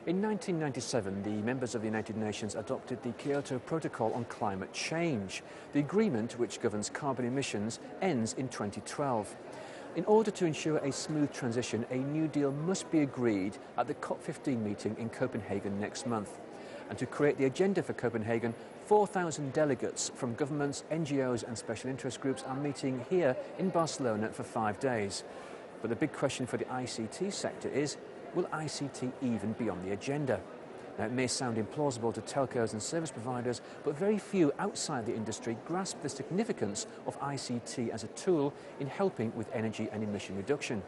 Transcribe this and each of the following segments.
In 1997, the members of the United Nations adopted the Kyoto Protocol on Climate Change. The agreement, which governs carbon emissions, ends in 2012. In order to ensure a smooth transition, a new deal must be agreed at the COP15 meeting in Copenhagen next month. And to create the agenda for Copenhagen, 4,000 delegates from governments, NGOs and special interest groups are meeting here in Barcelona for 5 days. But the big question for the ICT sector is, will ICT even be on the agenda? Now, it may sound implausible to telcos and service providers, but very few outside the industry grasp the significance of ICT as a tool in helping with energy and emission reduction.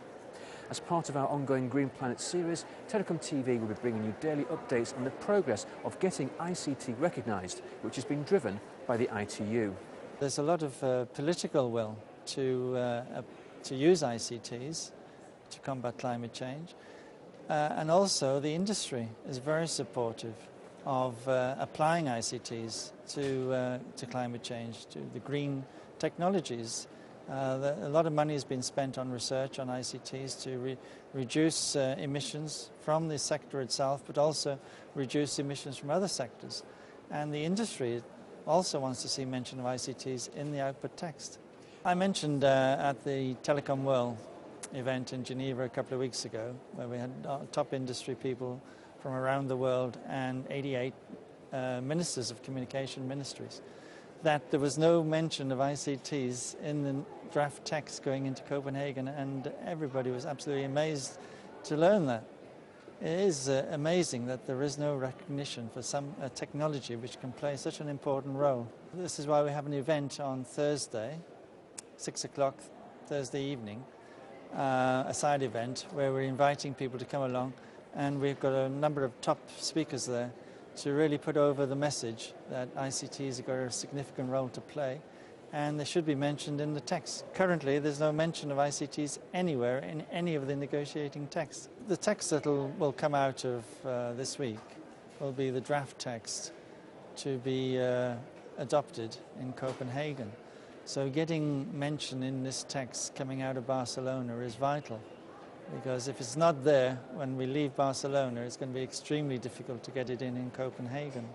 As part of our ongoing Green Planet series, Telecom TV will be bringing you daily updates on the progress of getting ICT recognised, which has been driven by the ITU. There's a lot of political will to use ICTs to combat climate change. And also the industry is very supportive of applying ICTs to climate change, to the green technologies. A lot of money has been spent on research on ICTs to reduce emissions from the sector itself, but also reduce emissions from other sectors. And the industry also wants to see mention of ICTs in the output text. I mentioned at the Telecom World event in Geneva a couple of weeks ago, where we had top industry people from around the world and 88 ministers of communication ministries, that there was no mention of ICTs in the draft text going into Copenhagen, and everybody was absolutely amazed to learn that. It is amazing that there is no recognition for some technology which can play such an important role. This is why we have an event on Thursday, 6 o'clock Thursday evening, a side event where we're inviting people to come along, and we've got a number of top speakers there to really put over the message that ICTs have got a significant role to play, and they should be mentioned in the text. Currently, there's no mention of ICTs anywhere in any of the negotiating texts. The text that will come out of this week will be the draft text to be adopted in Copenhagen. So getting mention in this text coming out of Barcelona is vital, because if it's not there when we leave Barcelona, it's going to be extremely difficult to get it in Copenhagen.